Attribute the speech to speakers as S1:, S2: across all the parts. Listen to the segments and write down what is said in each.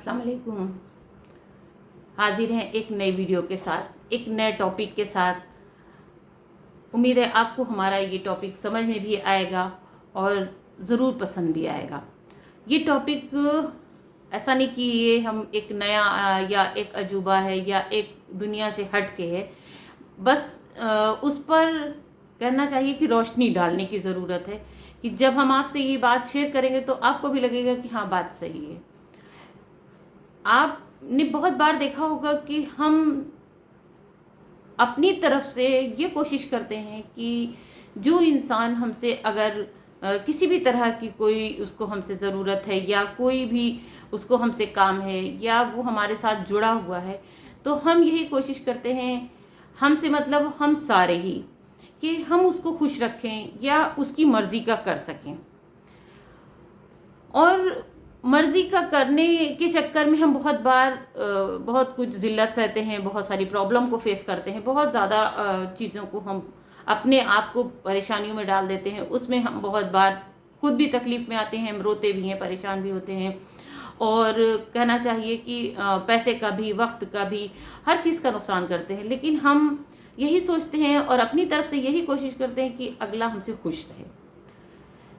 S1: अस्सलाम वालेकुम। हाजिर हैं एक नई वीडियो के साथ, एक नए टॉपिक के साथ। उम्मीद है आपको हमारा ये टॉपिक समझ में भी आएगा और ज़रूर पसंद भी आएगा। ये टॉपिक ऐसा नहीं कि ये हम एक नया या एक अजूबा है या एक दुनिया से हट के है, बस उस पर कहना चाहिए कि रोशनी डालने की ज़रूरत है कि जब हम आपसे ये बात शेयर करेंगे तो आपको भी लगेगा कि हाँ, बात सही है। आपने बहुत बार देखा होगा कि हम अपनी तरफ से ये कोशिश करते हैं कि जो इंसान हमसे अगर किसी भी तरह की कोई उसको हमसे ज़रूरत है या कोई भी उसको हमसे काम है या वो हमारे साथ जुड़ा हुआ है, तो हम यही कोशिश करते हैं, हमसे मतलब हम सारे ही, कि हम उसको खुश रखें या उसकी मर्ज़ी का कर सकें। और मर्ज़ी का करने के चक्कर में हम बहुत बार बहुत कुछ ज़िल्लत सहते हैं, बहुत सारी प्रॉब्लम को फेस करते हैं, बहुत ज़्यादा चीज़ों को हम अपने आप को परेशानियों में डाल देते हैं। उसमें हम बहुत बार खुद भी तकलीफ़ में आते हैं, हम रोते भी हैं, परेशान भी होते हैं। और कहना चाहिए कि पैसे का भी, वक्त का भी, हर चीज़ का नुकसान करते हैं। लेकिन हम यही सोचते हैं और अपनी तरफ से यही कोशिश करते हैं कि अगला हमसे खुश रहे,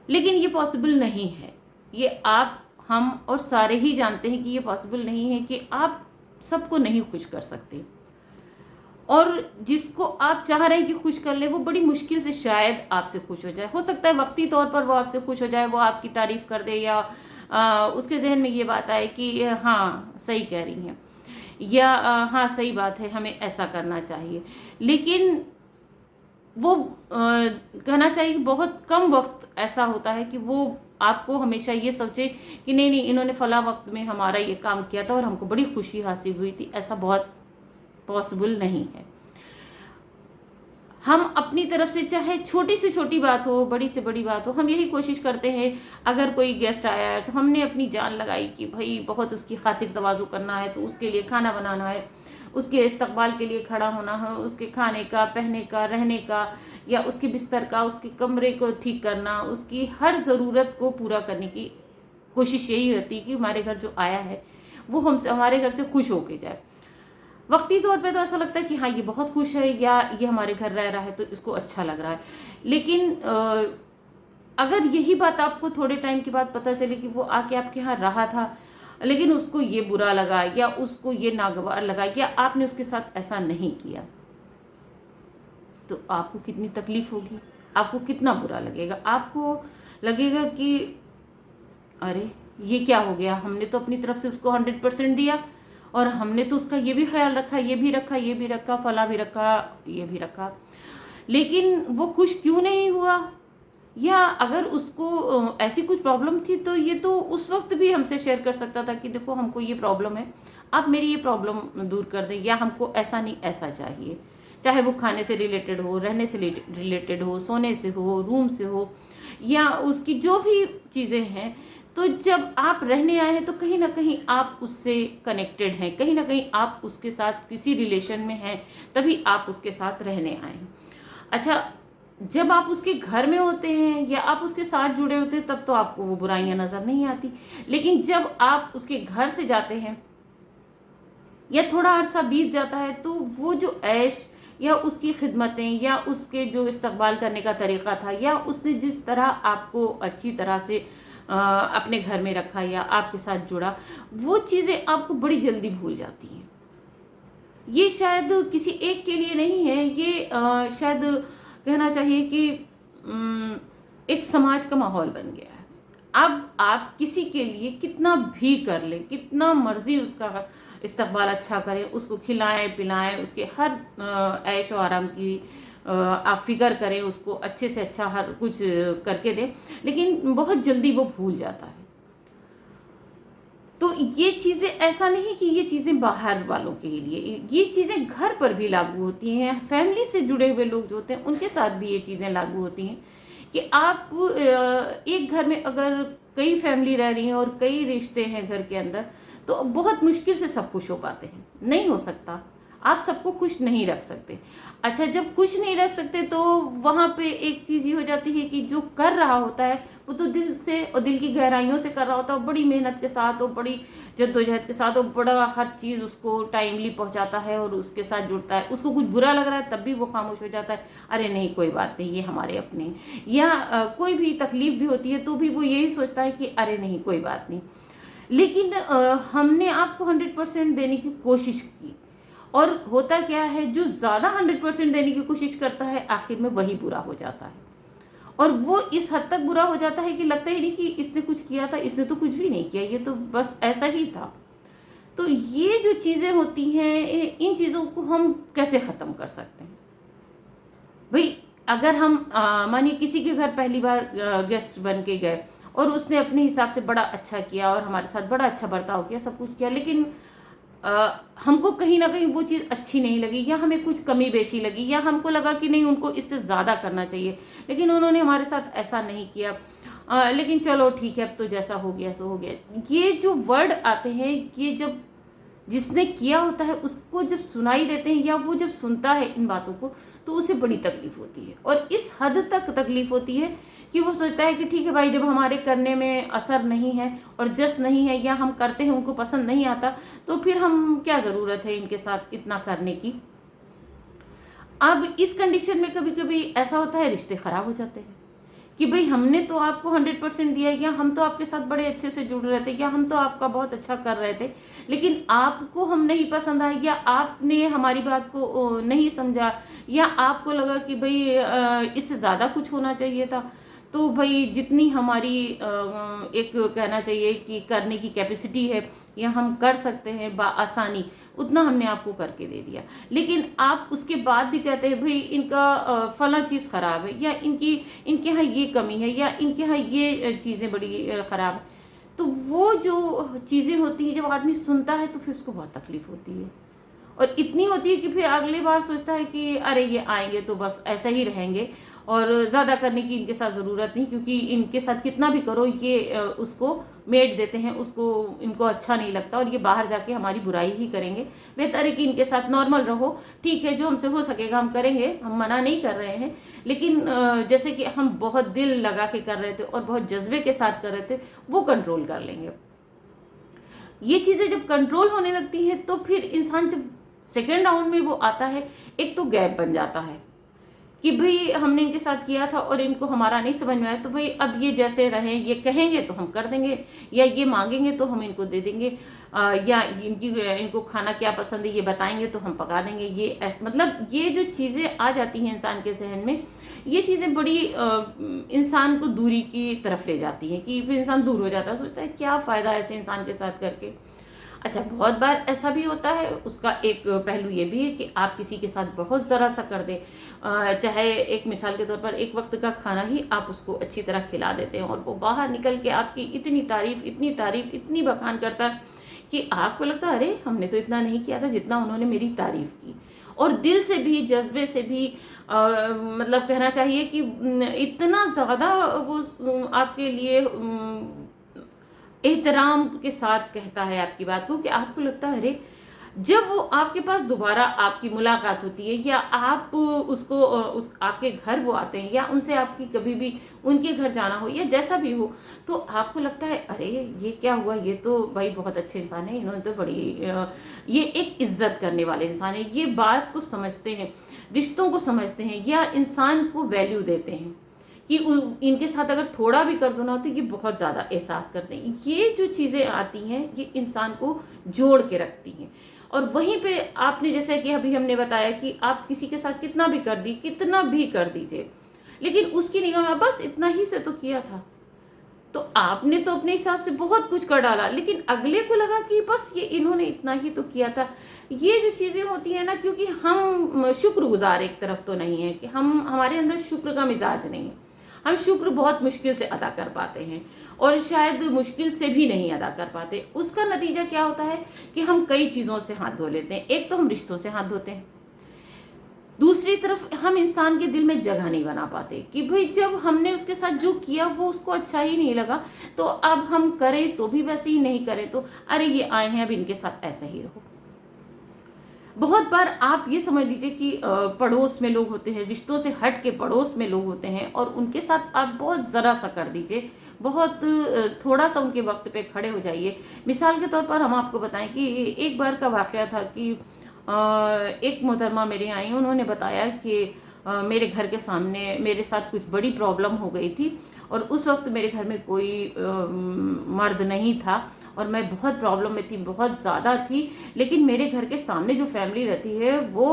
S1: लेकिन ये पॉसिबल नहीं है। ये आप, हम और सारे ही जानते हैं कि ये पॉसिबल नहीं है कि आप सबको नहीं खुश कर सकते। और जिसको आप चाह रहे हैं कि खुश कर ले, वो बड़ी मुश्किल से शायद आपसे खुश हो जाए। हो सकता है वक्ती तौर पर वो आपसे खुश हो जाए, वो आपकी तारीफ कर दे या उसके जहन में ये बात आए कि हाँ, सही कह रही हैं, या हाँ, सही बात है, हमें ऐसा करना चाहिए। लेकिन वो कहना चाहिए कि बहुत कम वक्त ऐसा होता है कि वो आपको हमेशा ये सोचे कि नहीं नहीं, इन्होंने फला वक्त में हमारा ये काम किया था और हमको बड़ी खुशी हासिल हुई थी। ऐसा बहुत पॉसिबल नहीं है। हम अपनी तरफ से, चाहे छोटी से छोटी बात हो, बड़ी से बड़ी बात हो, हम यही कोशिश करते हैं। अगर कोई गेस्ट आया है तो हमने अपनी जान लगाई कि भाई बहुत उसकी खातिर तवाज़ु करना है, तो उसके लिए खाना बनाना है, उसके इस्तकबाल के लिए खड़ा होना है, उसके खाने का, पहनने का, रहने का, या उसके बिस्तर का, उसके कमरे को ठीक करना, उसकी हर ज़रूरत को पूरा करने की कोशिश यही होती है कि हमारे घर जो आया है वो हमसे, हमारे घर से खुश होके जाए। वक्ती तौर पे तो ऐसा लगता है कि हाँ, ये बहुत खुश है या ये हमारे घर रह रहा है तो इसको अच्छा लग रहा है। लेकिन अगर यही बात आपको थोड़े टाइम के बाद पता चले कि वो आके आपके यहाँ रहा था, लेकिन उसको ये बुरा लगा या उसको ये नागवार लगा या आपने उसके साथ ऐसा नहीं किया, तो आपको कितनी तकलीफ होगी, आपको कितना बुरा लगेगा। आपको लगेगा कि अरे, ये क्या हो गया, हमने तो अपनी तरफ से उसको 100% दिया और हमने तो उसका ये भी ख्याल रखा, ये भी रखा, ये भी रखा, फला भी रखा, ये भी रखा, लेकिन वो खुश क्यों नहीं हुआ? या अगर उसको ऐसी कुछ प्रॉब्लम थी तो ये तो उस वक्त भी हमसे शेयर कर सकता था कि देखो, हमको ये प्रॉब्लम है, आप मेरी ये प्रॉब्लम दूर कर दें, या हमको ऐसा नहीं ऐसा चाहिए। चाहे वो खाने से रिलेटेड हो, रहने से रिलेटेड हो, सोने से हो, रूम से हो, या उसकी जो भी चीज़ें हैं। तो जब आप रहने आए हैं तो कहीं ना कहीं आप उससे कनेक्टेड हैं, कहीं ना कहीं आप उसके साथ किसी रिलेशन में हैं, तभी आप उसके साथ रहने आए हैं। अच्छा, जब आप उसके घर में होते हैं या आप उसके साथ जुड़े होते हैं, तब तो आपको वो बुराइयां नज़र नहीं आती। लेकिन जब आप उसके घर से जाते हैं या थोड़ा अरसा बीत जाता है, तो वो जो ऐश या उसकी खिदमतें या उसके जो इस्तकबाल करने का तरीक़ा था, या उसने जिस तरह आपको अच्छी तरह से अपने घर में रखा या आपके साथ जुड़ा, वो चीज़ें आपको बड़ी जल्दी भूल जाती हैं। ये शायद किसी एक के लिए नहीं है, ये शायद कहना चाहिए कि एक समाज का माहौल बन गया है। अब आप किसी के लिए कितना भी कर लें, कितना मर्जी उसका इस्तकबाल अच्छा करें, उसको खिलाएं पिलाएं, उसके हर ऐश और आराम की आप फिक्र करें, उसको अच्छे से अच्छा हर कुछ करके दें, लेकिन बहुत जल्दी वो भूल जाता है। तो ये चीज़ें, ऐसा नहीं कि ये चीज़ें बाहर वालों के लिए, ये चीज़ें घर पर भी लागू होती हैं। फैमिली से जुड़े हुए लोग जो होते हैं उनके साथ भी ये चीज़ें लागू होती हैं कि आप एक घर में अगर कई फैमिली रह रही हैं और कई रिश्ते हैं घर के अंदर, तो बहुत मुश्किल से सब खुश हो पाते हैं, नहीं हो सकता। आप सबको खुश नहीं रख सकते। अच्छा, जब खुश नहीं रख सकते तो वहाँ पे एक चीज़ ये हो जाती है कि जो कर रहा होता है वो तो दिल से और दिल की गहराइयों से कर रहा होता है, और बड़ी मेहनत के साथ और बड़ी जद्दोजहद के साथ और बड़ा हर चीज़ उसको टाइमली पहुँचाता है और उसके साथ जुड़ता है। उसको कुछ बुरा लग रहा है तब भी वो खामोश हो जाता है, अरे नहीं कोई बात नहीं, ये हमारे अपने हैं। या कोई भी तकलीफ भी होती है तो भी वो यही सोचता है कि अरे नहीं कोई बात नहीं। लेकिन हमने आपको 100% देने की कोशिश की, और होता क्या है, जो ज़्यादा 100% देने की कोशिश करता है आखिर में वही बुरा हो जाता है। और वो इस हद तक बुरा हो जाता है कि लगता ही नहीं कि इसने कुछ किया था, इसने तो कुछ भी नहीं किया, ये तो बस ऐसा ही था। तो ये जो चीज़ें होती हैं, इन चीज़ों को हम कैसे ख़त्म कर सकते हैं? भाई, अगर हम मानिए किसी के घर पहली बार गेस्ट बन के गए और उसने अपने हिसाब से बड़ा अच्छा किया और हमारे साथ बड़ा अच्छा बर्ताव किया, सब कुछ किया, लेकिन हमको कहीं ना कहीं वो चीज़ अच्छी नहीं लगी, या हमें कुछ कमी बेशी लगी, या हमको लगा कि नहीं उनको इससे ज़्यादा करना चाहिए, लेकिन उन्होंने हमारे साथ ऐसा नहीं किया। लेकिन चलो ठीक है, अब तो जैसा हो गया सो हो गया। ये जो वर्ड आते हैं, ये जब जिसने किया होता है उसको जब सुनाई देते हैं, या वो जब सुनता है इन बातों को, तो उसे बड़ी तकलीफ होती है। और इस हद तक तकलीफ होती है कि वो सोचता है कि ठीक है भाई, जब हमारे करने में असर नहीं है और जस नहीं है, या हम करते हैं उनको पसंद नहीं आता, तो फिर हम क्या ज़रूरत है इनके साथ इतना करने की। अब इस कंडीशन में कभी कभी ऐसा होता है, रिश्ते खराब हो जाते हैं कि भाई हमने तो आपको 100% दिया, या हम तो आपके साथ बड़े अच्छे से जुड़ रहे थे, या हम तो आपका बहुत अच्छा कर रहे थे, लेकिन आपको हम नहीं पसंद आए, या आपने हमारी बात को नहीं समझा, या आपको लगा कि भाई इससे ज़्यादा कुछ होना चाहिए था। तो भाई जितनी हमारी एक कहना चाहिए कि करने की कैपेसिटी है, या हम कर सकते हैं आसानी, उतना हमने आपको करके दे दिया, लेकिन आप उसके बाद भी कहते हैं भाई इनका फला चीज़ ख़राब है, या इनके यहाँ ये कमी है, या इनके यहाँ ये चीज़ें बड़ी ख़राब है। तो वो जो चीज़ें होती हैं, जब आदमी सुनता है तो फिर उसको बहुत तकलीफ होती है, और इतनी होती है कि फिर अगली बार सोचता है कि अरे ये आएंगे तो बस ऐसा ही रहेंगे, और ज़्यादा करने की इनके साथ ज़रूरत नहीं, क्योंकि इनके साथ कितना भी करो ये उसको मेट देते हैं, उसको इनको अच्छा नहीं लगता, और ये बाहर जाके हमारी बुराई ही करेंगे। बेहतर है कि इनके साथ नॉर्मल रहो, ठीक है जो हमसे हो सकेगा हम करेंगे, हम मना नहीं कर रहे हैं, लेकिन जैसे कि हम बहुत दिल लगा के कर रहे थे और बहुत जज्बे के साथ कर रहे थे, वो कंट्रोल कर लेंगे। ये चीज़ें जब कंट्रोल होने लगती हैं तो फिर इंसान जब सेकेंड राउंड में वो आता है, एक तो गैप बन जाता है कि भाई हमने इनके साथ किया था और इनको हमारा नहीं समझ में आया, तो भाई अब ये जैसे रहें, ये कहेंगे तो हम कर देंगे, या ये मांगेंगे तो हम इनको दे देंगे, या इनको खाना क्या पसंद है ये बताएंगे तो हम पका देंगे। ये मतलब ये जो चीज़ें आ जाती हैं इंसान के जहन में, ये चीज़ें बड़ी इंसान को दूरी की तरफ ले जाती हैं, कि फिर इंसान दूर हो जाता है, सोचता है क्या फ़ायदा ऐसे इंसान के साथ करके। अच्छा, बहुत बार ऐसा भी होता है, उसका एक पहलू ये भी है कि आप किसी के साथ बहुत ज़रा सा कर दें, चाहे एक मिसाल के तौर पर एक वक्त का खाना ही आप उसको अच्छी तरह खिला देते हैं, और वो बाहर निकल के आपकी इतनी तारीफ इतनी बखान करता है कि आपको लगता है अरे हमने तो इतना नहीं किया था जितना उन्होंने मेरी तारीफ की। और दिल से भी, जज्बे से भी, मतलब कहना चाहिए कि इतना ज़्यादा वो आपके लिए एहतराम के साथ कहता है आपकी बात को, कि आपको लगता है अरे, जब वो आपके पास दोबारा आपकी मुलाकात होती है, या आप उसको उस आपके घर वो आते हैं, या उनसे आपकी कभी भी उनके घर जाना हो या जैसा भी हो, तो आपको लगता है अरे ये क्या हुआ, ये तो भाई बहुत अच्छे इंसान है, इन्होंने तो बड़ी ये एक इज्जत करने वाले इंसान है, ये बात को समझते हैं, रिश्तों को समझते हैं, या इंसान को वैल्यू देते हैं कि इनके साथ अगर थोड़ा भी कर दो ना तो ये बहुत ज़्यादा एहसास करते हैं। ये जो चीज़ें आती हैं ये इंसान को जोड़ के रखती हैं। और वहीं पे आपने, जैसे कि अभी हमने बताया कि आप किसी के साथ कितना भी कर दीजिए, लेकिन उसकी निगाह में बस इतना ही से तो किया था, तो आपने तो अपने हिसाब से बहुत कुछ कर डाला, लेकिन अगले को लगा कि बस ये इन्होंने इतना ही तो किया था। ये जो चीज़ें होती हैं ना, क्योंकि हम शुक्रगुजार एक तरफ तो नहीं है, कि हमारे अंदर शुक्र का मिजाज नहीं है, हम शुक्र बहुत मुश्किल से अदा कर पाते हैं, और शायद मुश्किल से भी नहीं अदा कर पाते। उसका नतीजा क्या होता है कि हम कई चीज़ों से हाथ धो लेते हैं। एक तो हम रिश्तों से हाथ धोते हैं, दूसरी तरफ हम इंसान के दिल में जगह नहीं बना पाते कि भाई जब हमने उसके साथ जो किया वो उसको अच्छा ही नहीं लगा, तो अब हम करें तो भी वैसे ही, नहीं करें तो अरे ये आए हैं अब इनके साथ ऐसा ही रहो। बहुत बार आप ये समझ लीजिए कि पड़ोस में लोग होते हैं, रिश्तों से हट के पड़ोस में लोग होते हैं और उनके साथ आप बहुत ज़रा सा कर दीजिए, बहुत थोड़ा सा उनके वक्त पे खड़े हो जाइए। मिसाल के तौर पर हम आपको बताएं कि एक बार का वाक़या था कि एक मोहतरमा मेरे यहाँ आई, उन्होंने बताया कि मेरे घर के सामने मेरे साथ कुछ बड़ी प्रॉब्लम हो गई थी और उस वक्त मेरे घर में कोई मर्द नहीं था और मैं बहुत प्रॉब्लम में थी, बहुत ज़्यादा थी। लेकिन मेरे घर के सामने जो फैमिली रहती है वो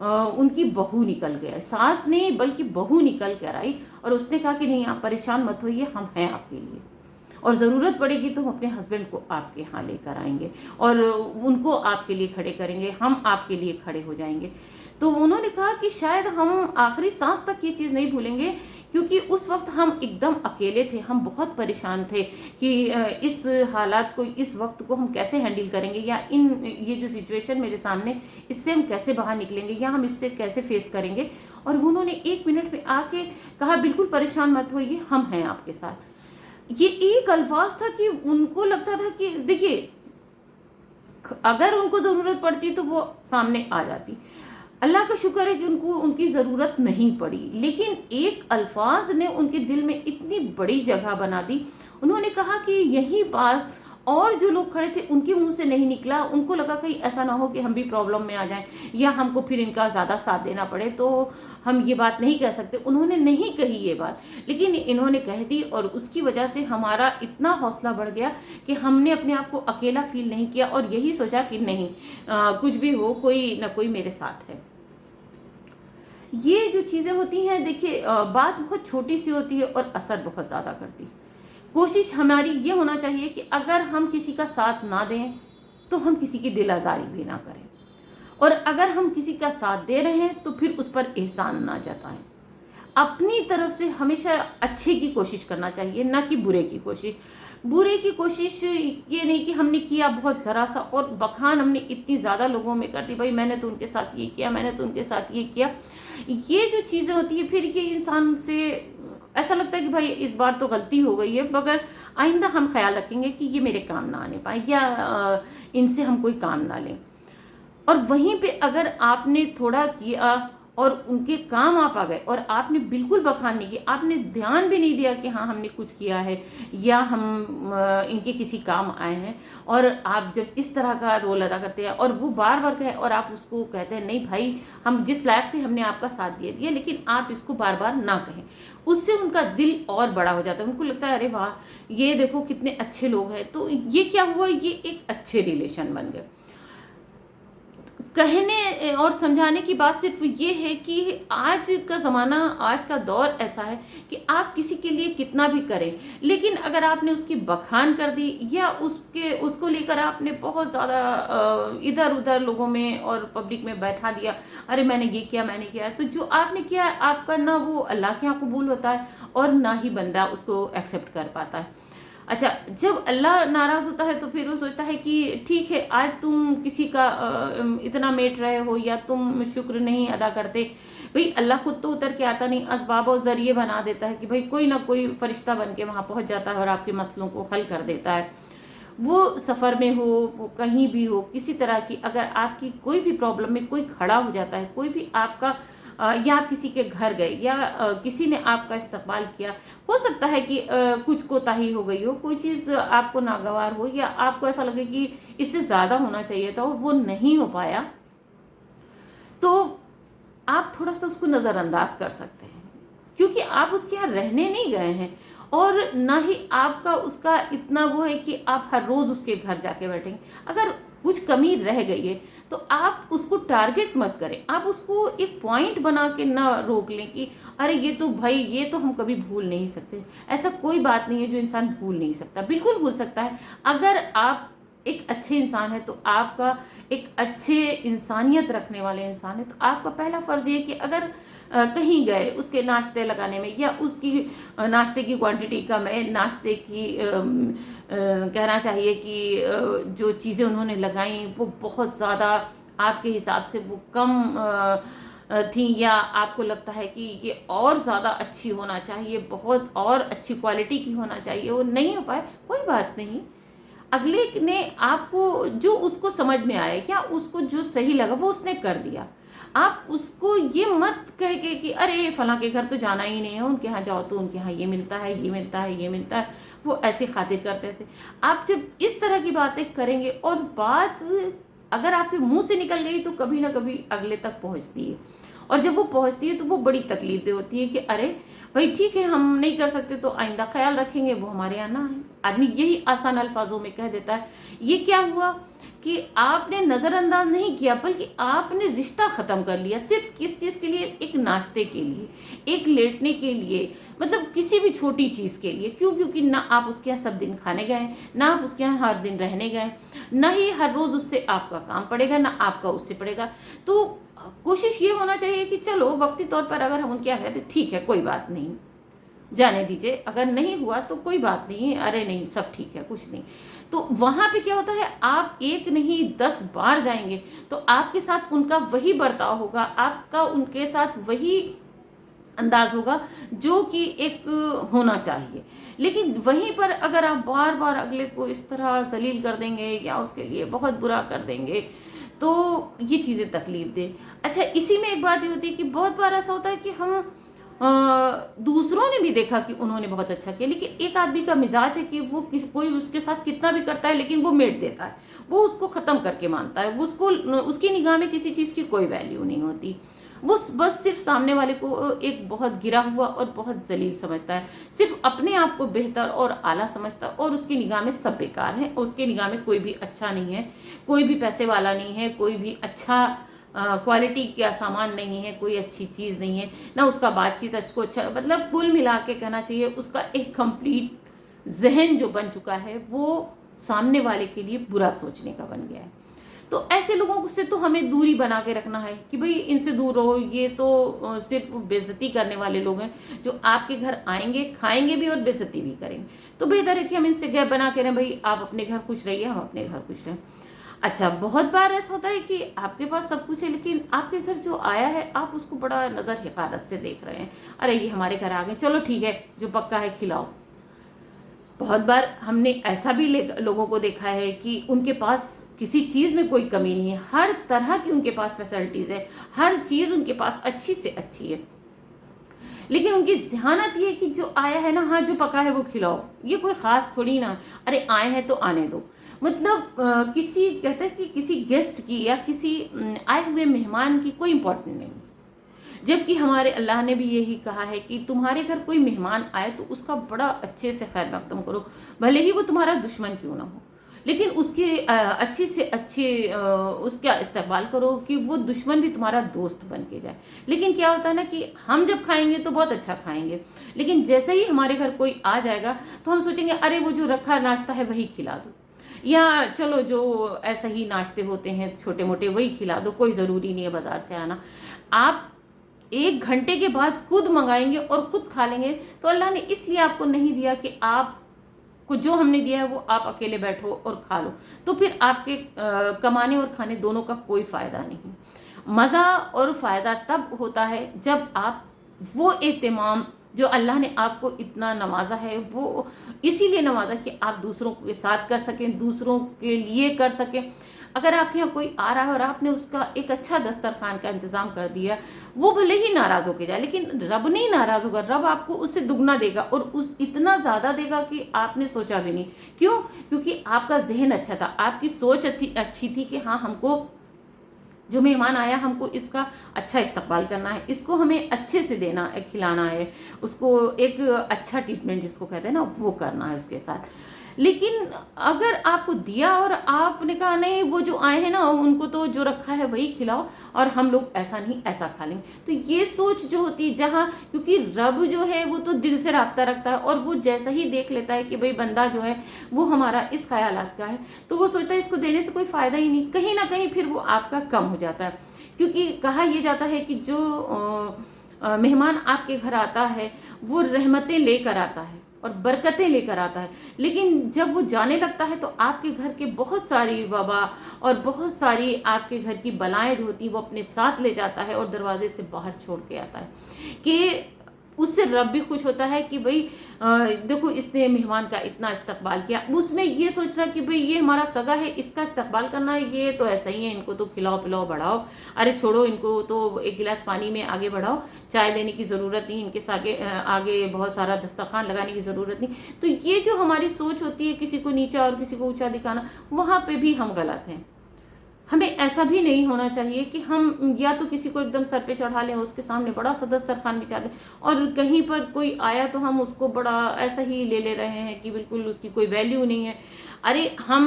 S1: उनकी बहू निकल गया, सास नहीं बल्कि बहू निकल कर आई और उसने कहा कि नहीं आप परेशान मत होइए, हम हैं आपके लिए और ज़रूरत पड़ेगी तो हम अपने हस्बैंड को आपके यहाँ लेकर आएंगे और उनको आपके लिए खड़े करेंगे, हम आपके लिए खड़े हो जाएंगे। तो उन्होंने कहा कि शायद हम आखिरी सांस तक ये चीज़ नहीं भूलेंगे, क्योंकि उस वक्त हम एकदम अकेले थे, हम बहुत परेशान थे कि इस हालात को, इस वक्त को हम कैसे हैंडल करेंगे या ये जो सिचुएशन मेरे सामने, इससे हम कैसे बाहर निकलेंगे या हम इससे कैसे फेस करेंगे। और उन्होंने 1 मिनट में आके कहा बिल्कुल परेशान मत होइए, हम हैं आपके साथ। ये एक अल्फाज था कि उनको लगता था कि देखिए अगर उनको ज़रूरत पड़ती तो वो सामने आ जाती। अल्लाह का शुक्र है कि उनको उनकी ज़रूरत नहीं पड़ी, लेकिन एक अल्फाज ने उनके दिल में इतनी बड़ी जगह बना दी। उन्होंने कहा कि यही बात और जो लोग खड़े थे उनके मुंह से नहीं निकला। उनको लगा कहीं ऐसा ना हो कि हम भी प्रॉब्लम में आ जाएं या हमको फिर इनका ज़्यादा साथ देना पड़े, तो हम ये बात नहीं कह सकते। उन्होंने नहीं कही ये बात, लेकिन इन्होंने कह दी और उसकी वजह से हमारा इतना हौसला बढ़ गया कि हमने अपने आप को अकेला फील नहीं किया और यही सोचा कि नहीं कुछ भी हो, कोई ना कोई मेरे साथ है। ये जो चीज़ें होती हैं देखिए बात बहुत छोटी सी होती है और असर बहुत ज़्यादा करती है। कोशिश हमारी ये होना चाहिए कि अगर हम किसी का साथ ना दें तो हम किसी की दिल आज़ारी भी ना करें, और अगर हम किसी का साथ दे रहे हैं तो फिर उस पर एहसान ना जताएं। अपनी तरफ से हमेशा अच्छे की कोशिश करना चाहिए, ना कि बुरे की कोशिश। बुरे की कोशिश ये नहीं कि हमने किया बहुत ज़रा सा और बखान हमने इतनी ज़्यादा लोगों में कर दी, भाई मैंने तो उनके साथ ये किया, मैंने तो उनके साथ ये किया। ये जो चीज़ें होती है फिर ये इंसान से ऐसा लगता है कि भाई इस बार तो गलती हो गई है, मगर आइंदा हम ख्याल रखेंगे कि ये मेरे काम ना आने पाए या इनसे हम कोई काम ना लें। और वहीं पे अगर आपने थोड़ा किया और उनके काम आप आ गए और आपने बिल्कुल बखान नहीं की, आपने ध्यान भी नहीं दिया कि हाँ हमने कुछ किया है या हम इनके किसी काम आए हैं, और आप जब इस तरह का रोल अदा करते हैं और वो बार बार कहे और आप उसको कहते हैं नहीं भाई हम जिस लायक थे हमने आपका साथ दे दिया, लेकिन आप इसको बार बार ना कहें, उससे उनका दिल और बड़ा हो जाता है। उनको लगता है अरे वाह ये देखो कितने अच्छे लोग हैं, तो ये क्या हुआ, ये एक अच्छे रिलेशन बन गए। कहने और समझाने की बात सिर्फ ये है कि आज का ज़माना, आज का दौर ऐसा है कि आप किसी के लिए कितना भी करें, लेकिन अगर आपने उसकी बखान कर दी या उसको लेकर आपने बहुत ज़्यादा इधर उधर लोगों में और पब्लिक में बैठा दिया, अरे मैंने ये किया मैंने किया, तो जो आपने किया आपका ना वो अल्लाह के यहाँ कबूल होता है और ना ही बंदा उसको एक्सेप्ट कर पाता है। अच्छा, जब अल्लाह नाराज़ होता है तो फिर वो सोचता है कि ठीक है आज तुम किसी का इतना मेट रहे हो या तुम शुक्र नहीं अदा करते। भाई अल्लाह खुद तो उतर के आता नहीं, असबाब और ज़रिए बना देता है कि भाई कोई ना कोई फरिश्ता बन के वहाँ पहुँच जाता है और आपके मसलों को हल कर देता है। वो सफ़र में हो, वो कहीं भी हो, किसी तरह की अगर आपकी कोई भी प्रॉब्लम में कोई खड़ा हो जाता है, कोई भी आपका या आप किसी के घर गए या किसी ने आपका इस्तकबाल किया, हो सकता है कि कुछ कोताही हो गई हो, कोई चीज़ आपको नागवार हो या आपको ऐसा लगे कि इससे ज़्यादा होना चाहिए था और वो नहीं हो पाया, तो आप थोड़ा सा उसको नज़रअंदाज कर सकते हैं, क्योंकि आप उसके यहाँ रहने नहीं गए हैं और ना ही आपका उसका इतना वो है कि आप हर रोज़ उसके घर जाके बैठेंगे। अगर कुछ कमी रह गई है तो आप उसको टारगेट मत करें, आप उसको एक पॉइंट बना के ना रोक लें कि अरे ये तो भाई ये तो हम कभी भूल नहीं सकते। ऐसा कोई बात नहीं है जो इंसान भूल नहीं सकता, बिल्कुल भूल सकता है। अगर आप एक अच्छे इंसान है तो आपका एक अच्छे इंसानियत रखने वाले इंसान है तो आपका पहला फ़र्ज़ ये है कि अगर कहीं गए उसके नाश्ते लगाने में या उसकी नाश्ते की क्वांटिटी कम है, नाश्ते की कहना चाहिए कि जो चीज़ें उन्होंने लगाई वो बहुत ज़्यादा आपके हिसाब से वो कम थी, या आपको लगता है कि ये और ज़्यादा अच्छी होना चाहिए, बहुत और अच्छी क्वालिटी की होना चाहिए, वो नहीं हो पाए, कोई बात नहीं। अगले ने आपको जो उसको समझ में आया, क्या उसको जो सही लगा वो उसने कर दिया। आप उसको ये मत कह के कि अरे फलां के घर तो जाना ही नहीं है, उनके यहाँ जाओ तो उनके यहाँ ये मिलता है, ये मिलता है, ये मिलता है, वो ऐसे खातिर करते थे। आप जब इस तरह की बातें करेंगे और बात अगर आपके मुंह से निकल गई तो कभी ना कभी अगले तक पहुंचती है, और जब वो पहुंचती है तो वो बड़ी तकलीफ दे होती है कि अरे भाई ठीक है, हम नहीं कर सकते तो आइंदा ख्याल रखेंगे, वो हमारे यहाँ ना है। आदमी यही आसान अल्फाजों में कह देता है। ये क्या हुआ कि आपने नज़रअंदाज नहीं किया, बल्कि आपने रिश्ता ख़त्म कर लिया, सिर्फ किस चीज़ के लिए, एक नाश्ते के लिए, एक लेटने के लिए, मतलब किसी भी छोटी चीज़ के लिए। क्यों? क्योंकि ना आप उसके यहाँ सब दिन खाने गए, ना आप उसके यहाँ हर दिन रहने गए, ना ही हर रोज़ उससे आपका काम पड़ेगा, ना आपका उससे पड़ेगा। तो कोशिश ये होना चाहिए कि चलो वक्ती तौर पर अगर हम उनके यहाँ गए तो ठीक है, कोई बात नहीं, जाने दीजिए, अगर नहीं हुआ तो कोई बात नहीं, अरे नहीं सब ठीक है, कुछ नहीं। तो वहां पे क्या होता है, आप एक नहीं 10 बार जाएंगे तो आपके साथ उनका वही बर्ताव होगा, आपका उनके साथ वही अंदाज होगा जो कि एक होना चाहिए। लेकिन वहीं पर अगर आप बार बार अगले को इस तरह जलील कर देंगे या उसके लिए बहुत बुरा कर देंगे तो ये चीज़ें तकलीफ दे। अच्छा, इसी में एक बात ये होती है कि बहुत बार ऐसा होता है कि हम दूसरों ने भी देखा कि उन्होंने बहुत अच्छा किया, लेकिन एक आदमी का मिजाज है कि वो कोई उसके साथ कितना भी करता है लेकिन वो मेट देता है, वो उसको ख़त्म करके मानता है, वो उसको, उसकी निगाह में किसी चीज़ की कोई वैल्यू नहीं होती। वो बस सिर्फ सामने वाले को एक बहुत गिरा हुआ और बहुत जलील समझता है, सिर्फ अपने आप को बेहतर और आला समझता है, और उसकी निगाह में सब बेकार है, और उसकी निगाह में कोई भी अच्छा नहीं है, कोई भी पैसे वाला नहीं है, कोई भी अच्छा क्वालिटी का सामान नहीं है, कोई अच्छी चीज़ नहीं है, ना उसका बातचीत अच्छो अच्छा, मतलब कुल मिला के कहना चाहिए उसका एक कंप्लीट जहन जो बन चुका है वो सामने वाले के लिए बुरा सोचने का बन गया है। तो ऐसे लोगों से तो हमें दूरी बना के रखना है कि भाई इनसे दूर रहो, ये तो सिर्फ बेइज्जती करने वाले लोग हैं जो आपके घर आएंगे, खाएंगे भी और बेइज्जती भी करेंगे। तो बेहतर है कि हम इनसे गैप बना के रहें, भाई आप अपने घर खुश रहिए, हम अपने घर खुश रहें। अच्छा, बहुत बार ऐसा होता है कि आपके पास सब कुछ है लेकिन आपके घर जो आया है आप उसको बड़ा नज़र हिकारत से देख रहे हैं, अरे ये हमारे घर आ गए, चलो ठीक है जो पक्का है खिलाओ। बहुत बार हमने ऐसा भी लोगों को देखा है कि उनके पास किसी चीज़ में कोई कमी नहीं है, हर तरह की उनके पास फैसिलिटीज़ है, हर चीज़ उनके पास अच्छी से अच्छी है, लेकिन उनकी ज़हानत ये है कि जो आया है ना, हाँ जो पका है वो खिलाओ, ये कोई ख़ास थोड़ी ना, अरे आए हैं तो आने दो। मतलब किसी कहते हैं कि किसी गेस्ट की या किसी आए हुए मेहमान की कोई इम्पोर्टेंट नहीं, जबकि हमारे अल्लाह ने भी यही कहा है कि तुम्हारे घर कोई मेहमान आए तो उसका बड़ा अच्छे से खैर मकदम करो, भले ही वो तुम्हारा दुश्मन क्यों ना हो, लेकिन उसके अच्छे से अच्छे उसका इस्तेमाल करो कि वो दुश्मन भी तुम्हारा दोस्त बन के जाए। लेकिन क्या होता है ना कि हम जब खाएंगे तो बहुत अच्छा खाएंगे, लेकिन जैसे ही हमारे घर कोई आ जाएगा तो हम सोचेंगे अरे वो जो रखा नाश्ता है वही खिला दो, या चलो जो ऐसा ही नाश्ते होते हैं छोटे मोटे वही खिला दो, कोई ज़रूरी नहीं है बाजार से आना। आप 1 घंटे के बाद खुद मंगाएंगे और खुद खा लेंगे, तो अल्लाह ने इसलिए आपको नहीं दिया कि आपको जो हमने दिया है वो आप अकेले बैठो और खा लो, तो फिर आपके कमाने और खाने दोनों का कोई फ़ायदा नहीं। मज़ा और फ़ायदा तब होता है जब आप वो एहतमाम जो अल्लाह ने आपको इतना नवाजा है, वो इसीलिए नवाजा कि आप दूसरों के साथ कर सकें, दूसरों के लिए कर सकें। अगर आपके यहाँ कोई आ रहा है और आपने उसका एक अच्छा दस्तरखान का इंतज़ाम कर दिया, वो भले ही नाराज़ होके जाए लेकिन रब नहीं नाराज़ होगा, रब आपको उससे दुगना देगा और उस इतना ज़्यादा देगा कि आपने सोचा भी नहीं। क्यों? क्योंकि आपका जहन अच्छा था, आपकी सोच अच्छी थी कि हाँ हमको जो मेहमान आया हमको इसका अच्छा इस्तकबाल करना है, इसको हमें अच्छे से देना है, खिलाना है, उसको एक अच्छा ट्रीटमेंट जिसको कहते हैं ना वो करना है उसके साथ। लेकिन अगर आपको दिया और आपने कहा नहीं वो जो आए हैं ना उनको तो जो रखा है वही खिलाओ और हम लोग ऐसा नहीं ऐसा खा लेंगे, तो ये सोच जो होती है जहाँ, क्योंकि रब जो है वो तो दिल से राब्ता रखता है और वो जैसा ही देख लेता है कि भाई बंदा जो है वो हमारा इस ख्यालात का है, तो वो सोचता है इसको देने से कोई फ़ायदा ही नहीं, कहीं ना कहीं फिर वो आपका कम हो जाता है। क्योंकि कहा यह जाता है कि जो मेहमान आपके घर आता है वो रहमतें लेकर आता है और बरकतें लेकर आता है, लेकिन जब वो जाने लगता है तो आपके घर के बहुत सारी वबा और बहुत सारी आपके घर की बलाएं जो होती वो अपने साथ ले जाता है और दरवाजे से बाहर छोड़ के आता है कि उससे रब भी खुश होता है कि भाई देखो इसने मेहमान का इतना इस्तकबाल किया। उसमें ये सोच रहा कि भाई ये हमारा सगा है, इसका इस्तकबाल करना है, ये तो ऐसा ही है, इनको तो खिलाओ पिलाओ बढ़ाओ, अरे छोड़ो इनको तो एक गिलास पानी में आगे बढ़ाओ, चाय देने की ज़रूरत नहीं, इनके आगे बहुत सारा दस्तरखान लगाने की ज़रूरत नहीं। तो ये जो हमारी सोच होती है किसी को नीचा और किसी को ऊंचा दिखाना, वहाँ पे भी हम गलत हैं। हमें ऐसा भी नहीं होना चाहिए कि हम या तो किसी को एकदम सर पे चढ़ा लें, उसके सामने बड़ा सा दस्तरखान बिछा दें, और कहीं पर कोई आया तो हम उसको बड़ा ऐसा ही ले रहे हैं कि बिल्कुल उसकी कोई वैल्यू नहीं है। अरे हम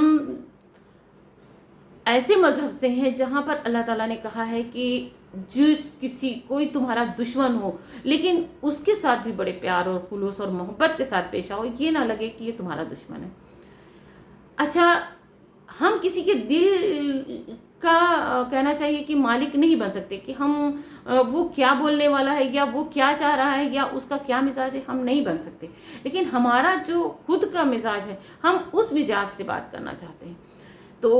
S1: ऐसे मजहब से हैं जहां पर अल्लाह ताला ने कहा है कि कोई तुम्हारा दुश्मन हो लेकिन उसके साथ भी बड़े प्यार और खुलूस और मोहब्बत के साथ पेश आओ, ये ना लगे कि ये तुम्हारा दुश्मन है। अच्छा, हम किसी के दिल का कहना चाहिए कि मालिक नहीं बन सकते कि हम वो क्या बोलने वाला है या वो क्या चाह रहा है या उसका क्या मिजाज है, हम नहीं बन सकते। लेकिन हमारा जो खुद का मिजाज है, हम उस मिजाज से बात करना चाहते हैं। तो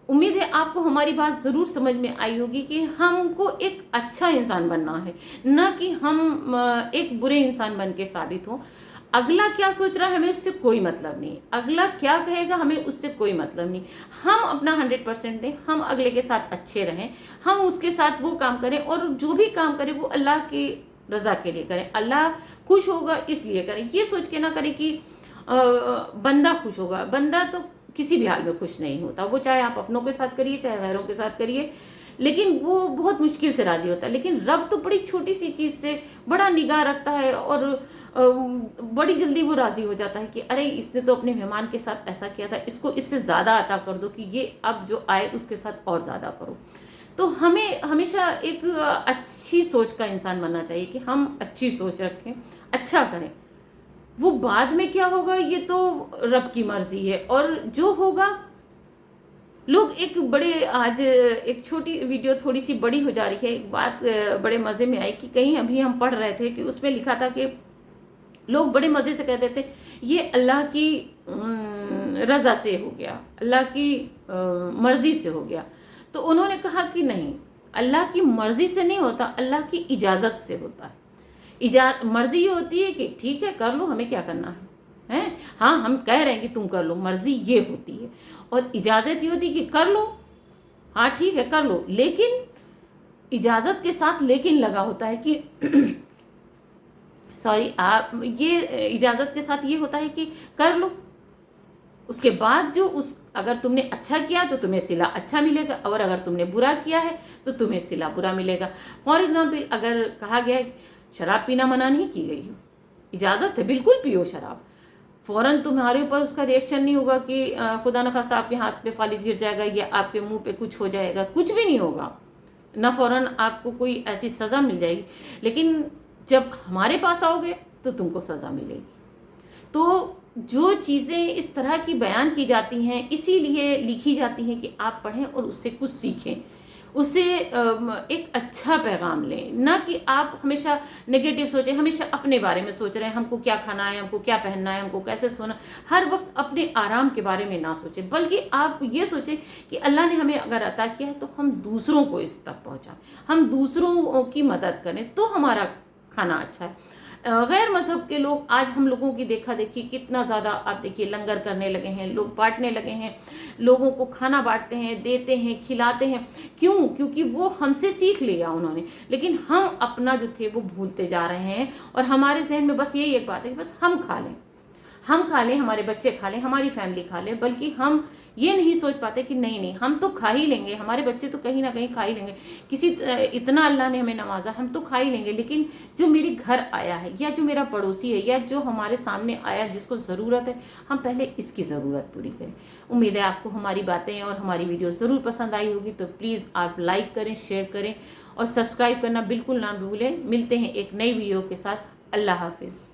S1: उम्मीद है आपको हमारी बात ज़रूर समझ में आई होगी कि हमको एक अच्छा इंसान बनना है, ना कि हम एक बुरे इंसान बन के साबित हो। अगला क्या सोच रहा है हमें उससे कोई मतलब नहीं, अगला क्या कहेगा हमें उससे कोई मतलब नहीं। हम अपना 100% दें, हम अगले के साथ अच्छे रहें, हम उसके साथ वो काम करें और जो भी काम करें वो अल्लाह की रज़ा के लिए करें, अल्लाह खुश होगा इसलिए करें। ये सोच के ना करें कि बंदा खुश होगा। बंदा तो किसी भी हाल में खुश नहीं होता, वो चाहे आप अपनों के साथ करिए चाहे गैरों के साथ करिए, लेकिन वो बहुत मुश्किल से राजी होता है। लेकिन रब तो बड़ी छोटी सी चीज़ से बड़ा निगाह रखता है और बड़ी जल्दी वो राजी हो जाता है कि अरे इसने तो अपने मेहमान के साथ ऐसा किया था, इसको इससे ज़्यादा अता कर दो कि ये अब जो आए उसके साथ और ज़्यादा करो। तो हमें हमेशा एक अच्छी सोच का इंसान बनना चाहिए कि हम अच्छी सोच रखें, अच्छा करें। वो बाद में क्या होगा ये तो रब की मर्जी है, और जो होगा लोग एक बड़े आज एक छोटी वीडियो थोड़ी सी बड़ी हो जा रही है। एक बात बड़े मज़े में आई कि कहीं अभी हम पढ़ रहे थे कि उसमें लिखा था कि लोग बड़े मज़े से कहते थे ये अल्लाह की रज़ा से हो गया, अल्लाह की मर्ज़ी से हो गया। तो उन्होंने कहा कि नहीं, अल्लाह की मर्ज़ी से नहीं होता, अल्लाह की इजाज़त से होता है। मर्ज़ी ये होती है कि ठीक है कर लो, हमें क्या करना है, हाँ हम कह रहे हैं कि तुम कर लो, मर्ज़ी ये होती है। और इजाज़त ये होती है कि कर लो, हाँ ठीक है कर लो, लेकिन इजाज़त के साथ लेकिन लगा होता है कि सॉरी आप ये इजाज़त के साथ ये होता है कि कर लो, उसके बाद जो अगर तुमने अच्छा किया तो तुम्हें सिला अच्छा मिलेगा, और अगर तुमने बुरा किया है तो तुम्हें सिला बुरा मिलेगा। फॉर एग्जाम्पल अगर कहा गया है शराब पीना मना नहीं की गई हो, इजाज़त है बिल्कुल पियो शराब, फ़ौरन तुम्हारे ऊपर उसका रिएक्शन नहीं होगा कि खुदा न खास्ता आपके हाथ पे फालिज गिर जाएगा या आपके मुंह पे कुछ हो जाएगा, कुछ भी नहीं होगा ना, फ़ौरन आपको कोई ऐसी सज़ा मिल जाएगी। लेकिन जब हमारे पास आओगे तो तुमको सज़ा मिलेगी। तो जो चीज़ें इस तरह की बयान की जाती हैं इसीलिए लिखी जाती हैं कि आप पढ़ें और उससे कुछ सीखें, उससे एक अच्छा पैगाम लें, ना कि आप हमेशा नेगेटिव सोचें, हमेशा अपने बारे में सोच रहे हैं हमको क्या खाना है, हमको क्या पहनना है, हमको कैसे सोना, हर वक्त अपने आराम के बारे में ना सोचें, बल्कि आप ये सोचें कि अल्लाह ने हमें अगर अता किया है तो हम दूसरों को इस तक पहुँचाएं, हम दूसरों की मदद करें तो हमारा खाना अच्छा है। गैर मज़हब के लोग आज हम लोगों की देखा देखी कितना ज़्यादा आप देखिए लंगर करने लगे हैं, लोग बांटने लगे हैं, लोगों को खाना बांटते हैं, देते हैं, खिलाते हैं। क्यों? क्योंकि वो हमसे सीख लिया उन्होंने, लेकिन हम अपना जो थे वो भूलते जा रहे हैं और हमारे जहन में बस यही एक बात है कि बस हम खा लें, हम खा लें, हमारे बच्चे खा लें, हमारी फैमिली खा लें, बल्कि हम ये नहीं सोच पाते कि नहीं नहीं हम तो खा ही लेंगे, हमारे बच्चे तो कहीं ना कहीं खा ही लेंगे, इतना अल्लाह ने हमें नवाजा, हम तो खा ही लेंगे, लेकिन जो मेरे घर आया है या जो मेरा पड़ोसी है या जो हमारे सामने आया जिसको ज़रूरत है, हम पहले इसकी ज़रूरत पूरी करें। उम्मीद है आपको हमारी बातें और हमारी वीडियो ज़रूर पसंद आई होगी, तो प्लीज़ आप लाइक करें, शेयर करें और सब्सक्राइब करना बिल्कुल ना भूलें। मिलते हैं एक नई वीडियो के साथ। अल्लाह हाफिज़।